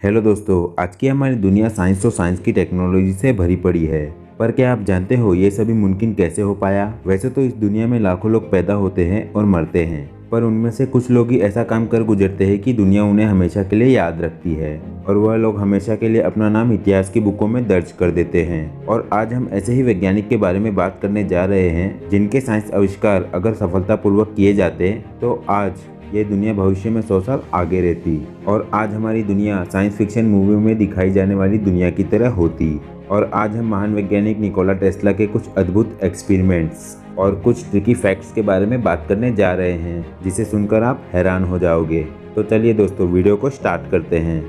Hello दोस्तों, आज की हमारी दुनिया साइंस और साइंस की टेक्नोलॉजी से भरी पड़ी है। पर क्या आप जानते हो ये सभी मुमकिन कैसे हो पाया? वैसे तो इस दुनिया में लाखों लोग पैदा होते हैं और मरते हैं, पर उनमें से कुछ लोग ही ऐसा काम कर गुजरते हैं कि दुनिया उन्हें हमेशा के लिए याद रखती है और वह लोग हमेशा के लिए अपना नाम इतिहास की बुकों में दर्ज कर देते हैं। और आज हम ऐसे ही वैज्ञानिक के बारे में बात करने जा रहे हैं जिनके साइंस आविष्कार अगर सफलतापूर्वक किए जाते तो आज ये दुनिया भविष्य में 100 साल आगे रहती और आज हमारी दुनिया साइंस फिक्शन मूवी में दिखाई जाने वाली दुनिया की तरह होती। और आज हम महान वैज्ञानिक निकोला टेस्ला के कुछ अद्भुत एक्सपेरिमेंट्स और कुछ ट्रिकी फैक्ट्स के बारे में बात करने जा रहे हैं जिसे सुनकर आप हैरान हो जाओगे। तो चलिए दोस्तों, वीडियो को स्टार्ट करते हैं।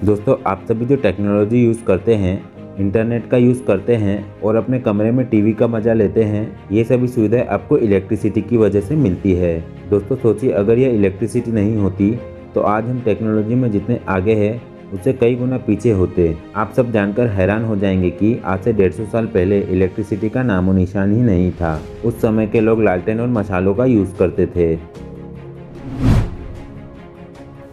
दोस्तों, आप सभी जो टेक्नोलॉजी यूज़ करते हैं, इंटरनेट का यूज़ करते हैं और अपने कमरे में टीवी का मज़ा लेते हैं, ये सभी सुविधाएं आपको इलेक्ट्रिसिटी की वजह से मिलती है। दोस्तों सोचिए, अगर यह इलेक्ट्रिसिटी नहीं होती तो आज हम टेक्नोलॉजी में जितने आगे हैं उससे कई गुना पीछे होते। आप सब जानकर हैरान हो जाएंगे कि आज से 150 साल पहले इलेक्ट्रिसिटी का नामो निशान ही नहीं था। उस समय के लोग लालटेन और मशालों का यूज़ करते थे।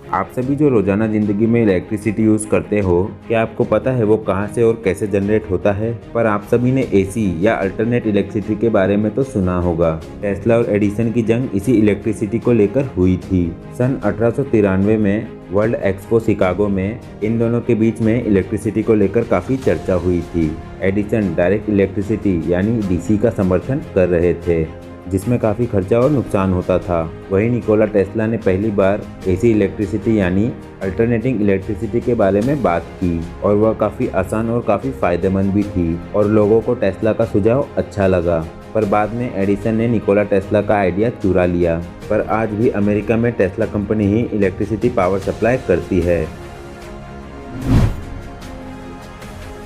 आप सभी जो रोजाना ज़िंदगी में इलेक्ट्रिसिटी यूज़ करते हो, क्या आपको पता है वो कहाँ से और कैसे जनरेट होता है? पर आप सभी ने एसी या अल्टरनेट इलेक्ट्रिसिटी के बारे में तो सुना होगा। टेस्ला और एडिसन की जंग इसी इलेक्ट्रिसिटी को लेकर हुई थी। सन 1893 में वर्ल्ड एक्सपो शिकागो में इन दोनों के बीच में इलेक्ट्रिसिटी को लेकर काफ़ी चर्चा हुई थी। एडिसन डायरेक्ट इलेक्ट्रिसिटी यानी डीसी का समर्थन कर रहे थे, जिसमें काफ़ी खर्चा और नुकसान होता था। वहीं निकोला टेस्ला ने पहली बार एसी इलेक्ट्रिसिटी यानी अल्टरनेटिंग इलेक्ट्रिसिटी के बारे में बात की और वह काफ़ी आसान और काफ़ी फ़ायदेमंद भी थी और लोगों को टेस्ला का सुझाव अच्छा लगा। पर बाद में एडिसन ने निकोला टेस्ला का आइडिया चुरा लिया। पर आज भी अमेरिका में टेस्ला कंपनी ही इलेक्ट्रिसिटी पावर सप्लाई करती है।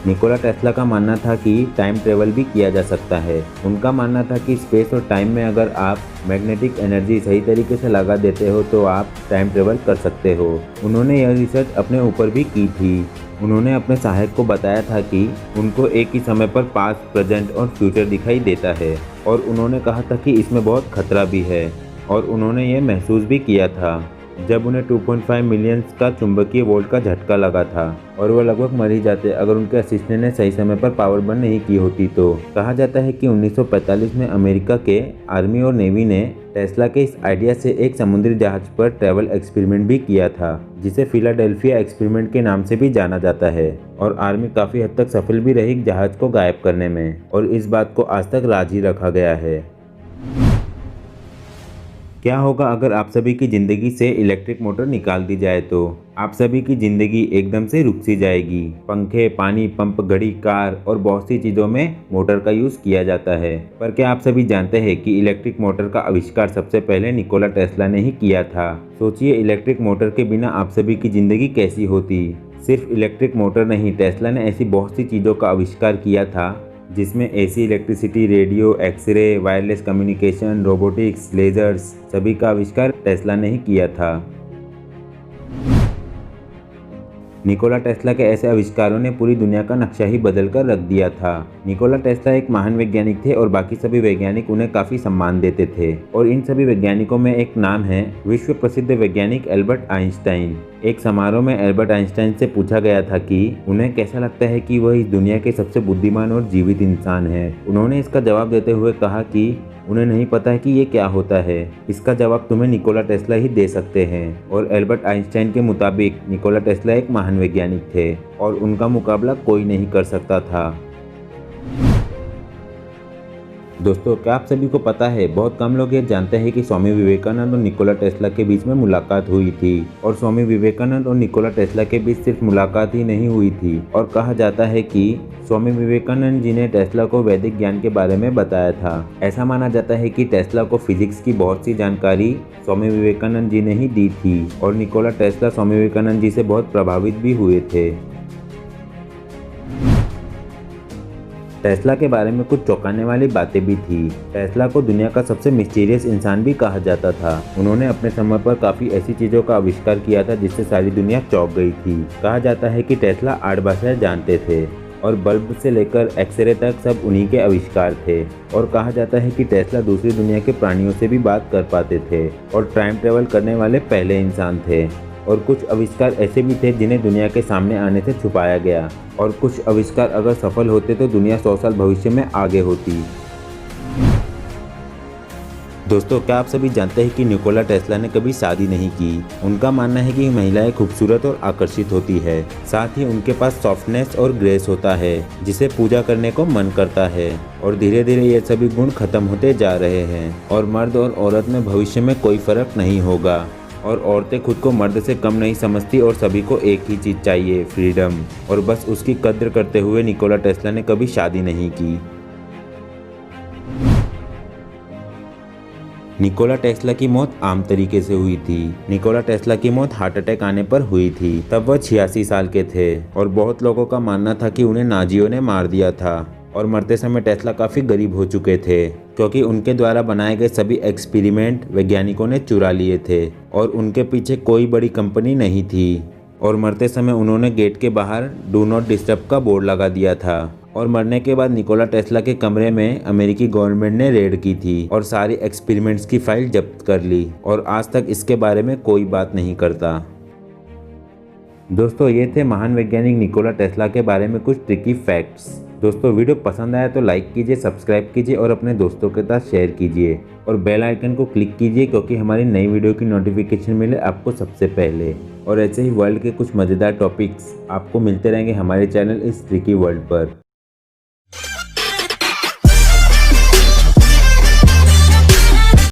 निकोला टेस्ला का मानना था कि टाइम ट्रेवल भी किया जा सकता है। उनका मानना था कि स्पेस और टाइम में अगर आप मैग्नेटिक एनर्जी सही तरीके से लगा देते हो तो आप टाइम ट्रेवल कर सकते हो। उन्होंने यह रिसर्च अपने ऊपर भी की थी। उन्होंने अपने सहायक को बताया था कि उनको एक ही समय पर पास्ट, प्रेजेंट और फ्यूचर दिखाई देता है और उन्होंने कहा था कि इसमें बहुत खतरा भी है। और उन्होंने ये महसूस भी किया था जब उन्हें 2.5 मिलियन का चुंबकीय वोल्ट का झटका लगा था और वह लगभग मर ही जाते अगर उनके असिस्टेंट ने सही समय पर पावर बंद नहीं की होती। तो कहा जाता है कि 1945 में अमेरिका के आर्मी और नेवी ने टेस्ला के इस आइडिया से एक समुद्री जहाज पर ट्रैवल एक्सपेरिमेंट भी किया था, जिसे फिलाडेल्फिया एक्सपेरिमेंट के नाम से भी जाना जाता है। और आर्मी काफ़ी हद तक सफल भी रही जहाज को गायब करने में और इस बात को आज तक राज ही रखा गया है। क्या होगा अगर आप सभी की ज़िंदगी से इलेक्ट्रिक मोटर निकाल दी जाए? तो आप सभी की ज़िंदगी एकदम से रुक सी जाएगी। पंखे, पानी पंप, घड़ी, कार और बहुत सी चीज़ों में मोटर का यूज़ किया जाता है। पर क्या आप सभी जानते हैं कि इलेक्ट्रिक मोटर का आविष्कार सबसे पहले निकोला टेस्ला ने ही किया था? सोचिए, इलेक्ट्रिक मोटर के बिना आप सभी की ज़िंदगी कैसी होती। सिर्फ इलेक्ट्रिक मोटर नहीं, टेस्ला ने ऐसी बहुत सी चीज़ों का आविष्कार किया था जिसमें AC electricity, radio, x ray, wireless communication, robotics, lasers, सभी का आविष्कार टेस्ला ने ही किया था। निकोला टेस्ला के ऐसे आविष्कारों ने पूरी दुनिया का नक्शा ही बदल कर रख दिया था। निकोला टेस्ला एक महान वैज्ञानिक थे और बाकी सभी वैज्ञानिक उन्हें काफ़ी सम्मान देते थे। और इन सभी वैज्ञानिकों में एक नाम है विश्व प्रसिद्ध वैज्ञानिक एल्बर्ट आइंस्टाइन। एक समारोह में एल्बर्ट आइंस्टाइन से पूछा गया था कि उन्हें कैसा लगता है कि वह इस दुनिया के सबसे बुद्धिमान और जीवित इंसान है। उन्होंने इसका जवाब देते हुए कहा कि उन्हें नहीं पता है कि ये क्या होता है। इसका जवाब तुम्हें निकोला टेस्ला ही दे सकते हैं। और एल्बर्ट आइंस्टाइन के मुताबिक निकोला टेस्ला एक महान वैज्ञानिक थे और उनका मुकाबला कोई नहीं कर सकता था। दोस्तों, क्या आप सभी को पता है, बहुत कम लोग ये जानते हैं कि स्वामी विवेकानंद और निकोला टेस्ला के बीच में मुलाकात हुई थी। और स्वामी विवेकानंद और निकोला टेस्ला के बीच सिर्फ मुलाकात ही नहीं हुई थी और कहा जाता है कि स्वामी विवेकानंद जी ने टेस्ला को वैदिक ज्ञान के बारे में बताया था। ऐसा माना जाता है कि टेस्ला को फिजिक्स की बहुत सी जानकारी स्वामी विवेकानंद जी ने ही दी थी और निकोला टेस्ला स्वामी विवेकानंद जी से बहुत प्रभावित भी हुए थे। टेस्ला के बारे में कुछ चौंकाने वाली बातें भी थी। टेस्ला को दुनिया का सबसे मिस्टीरियस इंसान भी कहा जाता था। उन्होंने अपने समय पर काफ़ी ऐसी चीज़ों का आविष्कार किया था जिससे सारी दुनिया चौंक गई थी। कहा जाता है कि टेस्ला 8 भाषाएं जानते थे। और बल्ब से लेकर एक्सरे तक सब उन्हीं के आविष्कार थे। और कहा जाता है कि टेस्ला दूसरी दुनिया के प्राणियों से भी बात कर पाते थे और टाइम ट्रेवल करने वाले पहले इंसान थे। और कुछ आविष्कार ऐसे भी थे जिन्हें दुनिया के सामने आने से छुपाया गया, और कुछ आविष्कार अगर सफल होते तो दुनिया 100 साल भविष्य में आगे होती। दोस्तों, क्या आप सभी जानते हैं कि निकोला टेस्ला ने कभी शादी नहीं की। उनका मानना है कि महिलाएं खूबसूरत और आकर्षित होती है, साथ ही उनके पास सॉफ्टनेस और ग्रेस होता है जिसे पूजा करने को मन करता है। और धीरे धीरे ये सभी गुण खत्म होते जा रहे हैं और मर्द और औरत में भविष्य में कोई फर्क नहीं होगा। और औरतें खुद को मर्द से कम नहीं समझती और सभी को एक ही चीज़ चाहिए, फ्रीडम। और बस उसकी कद्र करते हुए निकोला टेस्ला ने कभी शादी नहीं की। निकोला टेस्ला की मौत आम तरीके से हुई थी। निकोला टेस्ला की मौत हार्ट अटैक आने पर हुई थी। तब वह 86 साल के थे और बहुत लोगों का मानना था कि उन्हें नाजियों ने मार दिया था। और मरते समय टेस्ला काफ़ी गरीब हो चुके थे क्योंकि उनके द्वारा बनाए गए सभी एक्सपेरिमेंट वैज्ञानिकों ने चुरा लिए थे और उनके पीछे कोई बड़ी कंपनी नहीं थी। और मरते समय उन्होंने गेट के बाहर डू नॉट डिस्टर्ब का बोर्ड लगा दिया था। और मरने के बाद निकोला टेस्ला के कमरे में अमेरिकी गवर्नमेंट ने रेड की थी और सारी एक्सपेरिमेंट्स की फाइल जब्त कर ली और आज तक इसके बारे में कोई बात नहीं करता। दोस्तों, ये थे महान वैज्ञानिक निकोला टेस्ला के बारे में कुछ ट्रिकी फैक्ट्स। दोस्तों, वीडियो पसंद आया तो लाइक कीजिए, सब्सक्राइब कीजिए और अपने दोस्तों के साथ शेयर कीजिए और बेल आइकन को क्लिक कीजिए क्योंकि हमारी नई वीडियो की नोटिफिकेशन मिले आपको सबसे पहले। और ऐसे ही वर्ल्ड के कुछ मज़ेदार टॉपिक्स आपको मिलते रहेंगे हमारे चैनल इस ट्रिकी वर्ल्ड पर।